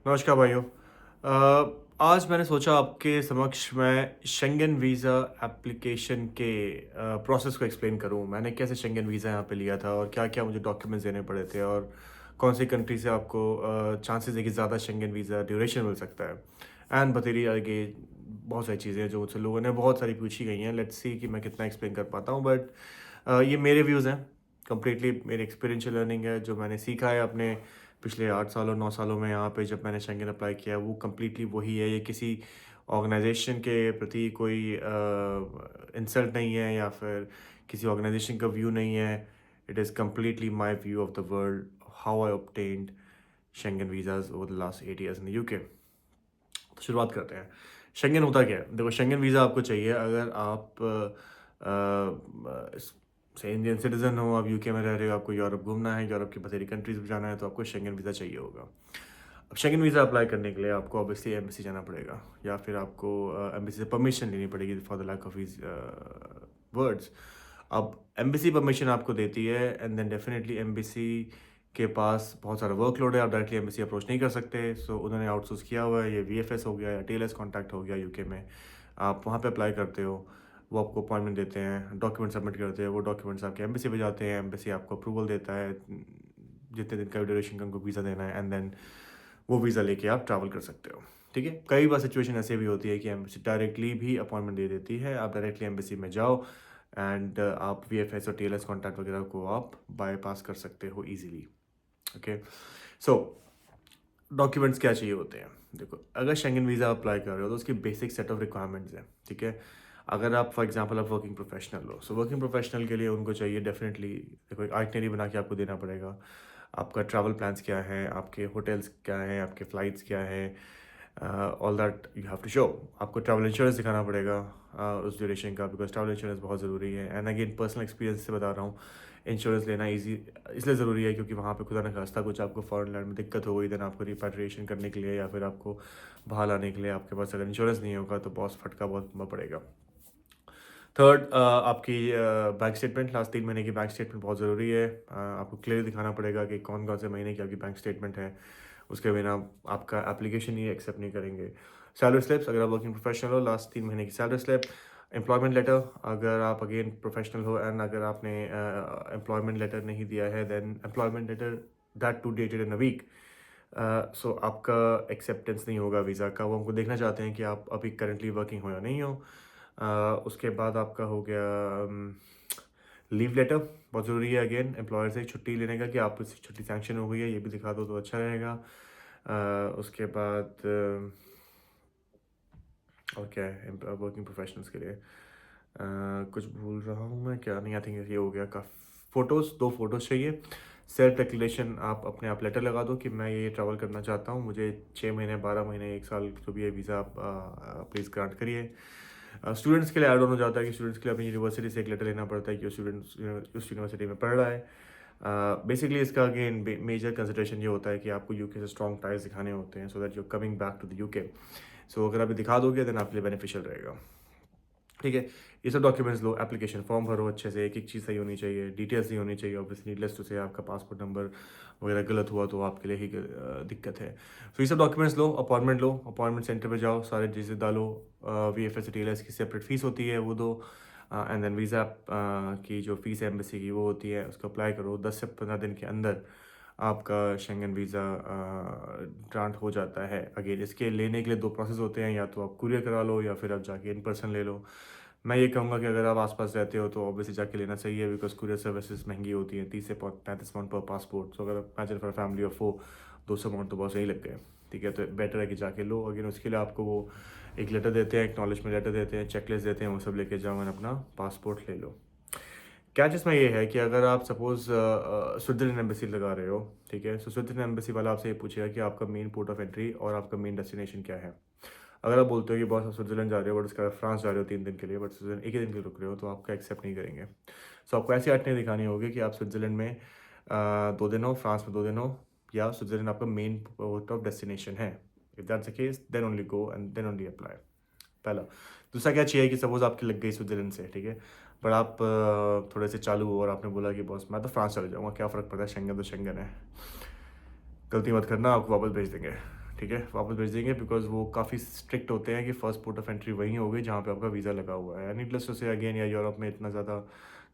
नमस्कार भाइयों। आज मैंने सोचा आपके समक्ष मैं शेंगन वीज़ा एप्लीकेशन के प्रोसेस को एक्सप्लेन करूं। मैंने कैसे शेंगन वीज़ा यहाँ पे लिया था और क्या-क्या मुझे डॉक्यूमेंट्स देने पड़े थे और कौन सी कंट्री से आपको चांसेस है कि ज़्यादा शेंगन वीज़ा ड्यूरेशन मिल सकता है। एंड बतेरी आगे बहुत सारी चीज़ें हैं जो मुझसे लोगों ने बहुत सारी पूछी गई हैं। लेट्स सी कि मैं कितना एक्सप्लेन कर पाता हूँ, बट ये मेरे व्यूज़ हैं। कंप्लीटली मेरी एक्सपीरियंशियल लर्निंग है, जो मैंने सीखा है अपने पिछले 8 सालों 9 सालों में यहाँ पे जब मैंने शेंगेन अप्लाई किया, वो कंप्लीटली वही है। ये किसी ऑर्गेनाइजेशन के प्रति कोई इंसल्ट नहीं है या फिर किसी ऑर्गेनाइजेशन का व्यू नहीं है। It is completely my view of the world, how I obtained Schengen visas over the last 8 years in the UK. तो शुरुआत करते हैं। शेंगेन होता क्या है? देखो, शेंगेन वीज़ा आपको चाहिए अगर आप से इंडियन सिटीज़न हो, आप यूके में रह रहे हो, आपको यूरोप घूमना है, यूरोप की बथेरी कंट्रीज़ में जाना है, तो आपको शेंगेन वीज़ा चाहिए होगा। अब शेंगेन वीज़ा अप्लाई करने के लिए आपको ऑब्वियसली एम्बेसी जाना पड़ेगा या फिर आपको एम्बेसी से परमिशन लेनी पड़ेगी for the lack of his words. अब एम्बेसी परमिशन आपको देती है एंड देन डेफिनिटली एम्बेसी के पास बहुत सारा वर्कलोड है, आप डायरेक्टली एम्बेसी अप्रोच नहीं कर सकते। सो उन्होंने आउटसोर्स किया हुआ है, ये वीएफएस हो गया या टीएलएस कॉन्टैक्ट हो गया यूके में। आप वहाँ पे अप्लाई करते हो, वो आपको अपॉइंटमेंट देते हैं, डॉक्यूमेंट सबमिट करते हैं, वो डॉक्यूमेंट्स आपके एम्बेसी पे जाते हैं, एम्बेसी आपको अप्रूवल देता है जितने दिन का ड्यूरेशन का उनको वीज़ा देना है, एंड देन वो वीज़ा लेके आप ट्रैवल कर सकते हो। ठीक है? कई बार सिचुएशन ऐसी भी होती है कि एम्बेसी डायरेक्टली भी अपॉइंटमेंट दे देती है, आप डायरेक्टली एम्बेसी में जाओ एंड आप वीएफएस और टीएलएस कॉन्टैक्ट वगैरह को आप बायपास कर सकते हो ईज़िली। ओके? सो डॉक्यूमेंट्स क्या चाहिए होते हैं? देखो, अगर शेंगेन वीज़ा अप्लाई कर रहे हो तो उसकी बेसिक सेट ऑफ रिक्वायरमेंट्स हैं, ठीक है? अगर आप फॉर एग्जांपल आप वर्किंग प्रोफेशनल हो, सो वर्किंग प्रोफेशनल के लिए उनको चाहिए डेफिनेटली, देखो, एक आइटनरी बना के आपको देना पड़ेगा। आपका ट्रैवल प्लान्स क्या है, आपके होटल्स क्या हैं, आपके फ्लाइट्स क्या हैं, all that you have to show. आपको ट्रैवल इंश्योरेंस दिखाना पड़ेगा उस ड्यूरेशन का, बिकॉज़ ट्रैवल इंश्योरेंस बहुत ज़रूरी है। एंड अगेन पर्सनल एक्सपीरियंस से बता रहा हूँ, इंश्योरेंस लेना ईज़ी इसलिए ज़रूरी है क्योंकि वहाँ पे खुदा न खास्ता कुछ आपको फॉरेन लैंड में दिक्कत हो गई, देन आपको रिपैट्रिएशन करने के लिए या फिर आपको बाहर लाने के लिए आपके पास अगर इंश्योरेंस नहीं होगा तो बहुत फटका बहुत पड़ेगा। थर्ड, आपकी बैंक स्टेटमेंट, लास्ट 3 महीने की बैंक स्टेटमेंट बहुत ज़रूरी है। आपको क्लियर दिखाना पड़ेगा कि कौन-कौन से महीने की आपकी बैंक स्टेटमेंट है, उसके बिना आपका एप्लीकेशन ही एक्सेप्ट नहीं करेंगे। सैलरी स्लिप्स, अगर आप वर्किंग प्रोफेशनल हो, लास्ट 3 महीने की सैलरी स्लिप। एम्प्लॉयमेंट लेटर, अगर आप अगेन प्रोफेशनल हो एंड अगर आपने एम्प्लॉयमेंट लेटर नहीं दिया है, then employment letter that to dated in a week. So आपका एक्सेप्टेंस नहीं होगा वीज़ा का, वो हमको देखना चाहते हैं कि आप अभी करंटली वर्किंग हो या नहीं हो। उसके बाद आपका हो गया लीव लेटर, बहुत ज़रूरी है अगेन एम्प्लॉयर से छुट्टी लेने का कि आपकी छुट्टी सैंक्शन हो गई है, ये भी दिखा दो तो अच्छा रहेगा। उसके बाद और क्या है वर्किंग प्रोफेशनल्स के लिए, कुछ भूल रहा हूँ मैं क्या? नहीं, आई थिंक ये हो गया। का फ़ोटोज़, 2 फ़ोटोज़ चाहिए। सेल्फ डिक्लेरेशन, आप अपने आप लेटर लगा दो कि मैं ये ट्रैवल करना चाहता हूँ, मुझे 6 महीने, 12 महीने, 1 साल जो भी है वीज़ा आप प्लीज़ ग्रांट करिए। स्टूडेंट्स के लिए ऐड ऑन हो जाता है कि स्टूडेंट्स के लिए अपनी यूनिवर्सिटी से एक लेटर लेना पड़ता है कि वो स्टूडेंट्स उस यूनिवर्सिटी में पढ़ रहा है। बेसिकली इसका अगेन मेजर कंसिडरेशन ये होता है कि आपको यूके से स्ट्रॉन्ग टाइज दिखाने होते हैं so that you are coming back to the UK. So अगर आप ये दिखा दोगे देन आपके लिए बेनिफिशियल रहेगा। ठीक है? ये सब डॉक्यूमेंट्स लो, एप्लीकेशन फॉर्म भरो अच्छे से, एक-एक चीज़ सही होनी चाहिए, डिटेल्स सही होनी चाहिए। ऑब्वियसली नीडलेस टू से आपका पासपोर्ट नंबर वगैरह गलत हुआ तो आपके लिए ही दिक्कत है। तो ये सब डॉक्यूमेंट्स लो, अपॉइंटमेंट सेंटर पे जाओ, सारी चीज़ें डालो। वीएफएस टीएलएस की सेपरेट फ़ीस होती है, वो दो। एंड देन वीज़ा की जो फ़ीस है एम्बेसी की वो होती है, उसको अप्लाई करो। 10 से 15 दिन के अंदर आपका शेंगन वीज़ा ग्रांट हो जाता है। अगेन इसके लेने के लिए 2 प्रोसेस होते हैं, या तो आप कुरियर करा लो या फिर आप जाके इन पर्सन ले लो। मैं ये कहूँगा कि अगर आप आस-पास रहते हो तो ऑब्वियसली जाके लेना चाहिए, बिकॉज़ कुरियर सर्विसेज़ महँगी होती हैं, 30 से पौ 35 पाउंड पर पासपोर्ट। सो अगर imagine for a family of 4, 200 pound तो बहुत सही लग गए। ठीक है? तो बेटर है कि जाके लो। अगेन उसके लिए आपको वो एक लेटर देते हैं, एक्नॉलेजमेंट लेटर देते हैं, चेकलिस्ट देते हैं, वो सब लेके जाओ एंड अपना पासपोर्ट ले लो। कैच इसमें ये है कि अगर आप सपोज़ स्विट्ज़रलैंड एम्बेसी लगा रहे हो, ठीक है? सो स्विट्ज़रलैंड एम्बेसी वाला आपसे ये पूछेगा कि आपका मेन पोर्ट ऑफ एंट्री और आपका मेन डेस्टिनेशन क्या है? अगर आप बोलते हो कि बॉस आप स्विट्ज़रलैंड जा रहे हो बट उसके बाद फ्रांस जा रहे हो 3 दिन के लिए, बट स्विट्ज़रलैंड 1 ही दिन के लिए रुक रहे हो, तो आपको एक्सेप्ट नहीं करेंगे। सो आपको ऐसी आइटनरी दिखानी होगी कि आप स्विट्ज़रलैंड में 2 दिन हो, फ्रांस में 2 दिन हो, या स्विट्ज़रलैंड आपका मेन पोर्ट ऑफ डेस्टिनेशन है। If that's the case then only go and then only apply. पहला। दूसरा क्या चाहिए कि सपोज़ आपकी लग गई स्विट्ज़रलैंड से, ठीक है? बट आप थोड़े से चालू हो और आपने बोला कि बॉस मैं तो फ्रांस चले जाऊँगा, क्या फ़र्क पड़ता है, शेंगन तो शेंगन है। गलती मत करना, आपको वापस भेज देंगे। ठीक है, वापस भेज देंगे, बिकॉज वो काफ़ी स्ट्रिक्ट होते हैं कि फर्स्ट पोर्ट ऑफ एंट्री वहीं होगी जहाँ पे आपका वीज़ा लगा हुआ है। नीडलेस टू से अगेन, या यूरोप में इतना ज़्यादा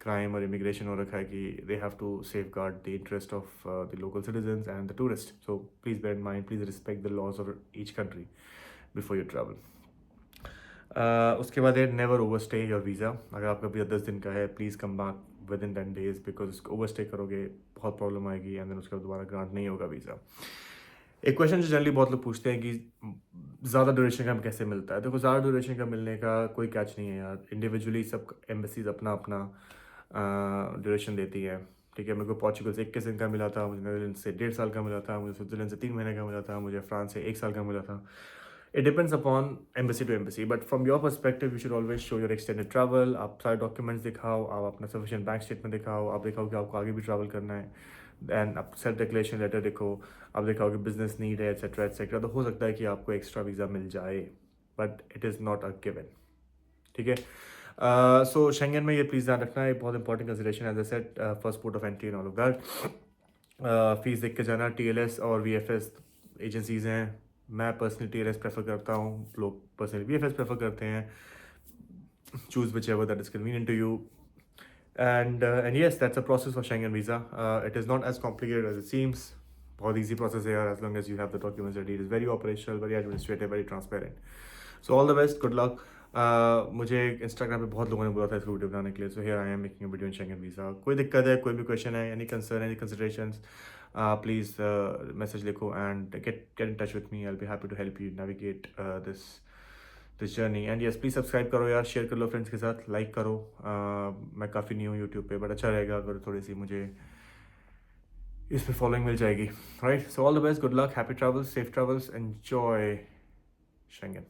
क्राइम और इमिग्रेशन हो रखा है कि they have to safeguard the interest of the local citizens and the tourist. So please bear in mind, please respect the laws of each country before you travel. उसके बाद है never overstay your visa. अगर आपका visa 10 दिन का है, please come back within 10 days, because overstay करोगे बहुत प्रॉब्लम आएगी एंड देन उसके बाद दोबारा ग्रांट नहीं होगा वीज़ा। एक क्वेश्चन जो जनरली बहुत लोग पूछते हैं कि ज़्यादा ड्यूरेशन का कैसे मिलता है। देखो, ज़्यादा ड्यूरेशन का मिलने का कोई कैच नहीं है यार। इंडिविजुअली सब एम्बेसीज अपना अपना ड्यूरेशन देती है। ठीक है, मेरे को पोर्चुगल से 21 दिन का मिला था, मुझे नेदरलैंड से 1.5 साल का मिला था, मुझे स्विट्जरलैंड से 3 महीने का मिला था, मुझे फ्रांस से 1 साल का मिला था। It depends upon embassy to embassy, but from your perspective, you should always show your extended travel. आप सारे डॉक्यूमेंट्स दिखाओ, आप अपना सफिशिएंट बैंक स्टेटमेंट दिखाओ, आप दिखाओ कि आपको आगे भी ट्रैवल करना है, दैन आप सेल्फ डिक्लेरेशन लेटर दिखो, आप दिखाओ कि बिजनेस नीड है, एक्सेट्रा एक्सेट्रा। तो हो सकता है कि आपको एक्स्ट्रा वीज़ा मिल जाए, but it is not a given. ठीक है, सो शेंगन में ये प्लीज़ ध्यान रखना है, बहुत important consideration as I said, first port of entry and all of that. Fees देख के जाना। TLS और VFS एजेंसीज़ हैं, मैं पर्सनली TLS प्रेफर करता हूँ, लोग पर्सनली VFS प्रेफर करते हैं। Choose whichever that is convenient to you. And yes, that's a process for Schengen visa. It is not as complicated as it seems. बहुत easy process है यार, as long as you have the documents ready. It is very operational, very administrative, very transparent. So all the best, good luck. मुझे Instagram पे बहुत लोगों ने बोला था इसको वीडियो बनाने के लिए, so here I am making a video on Schengen visa. कोई दिक्कत है, कोई भी क्वेश्चन है, any concern, any considerations, please message लिखो and get in touch with me. I'll be happy to help you navigate this journey. And yes, please subscribe करो यार, share कर लो फ्रेंड्स के साथ, लाइक करो। मैं काफ़ी न्यू हूँ यूट्यूब पे, बट अच्छा रहेगा अगर थोड़ी सी मुझे इस पर फॉलोइंग मिल जाएगी। Right, so all the best, good luck, happy travels, safe travels, enjoy Schengen.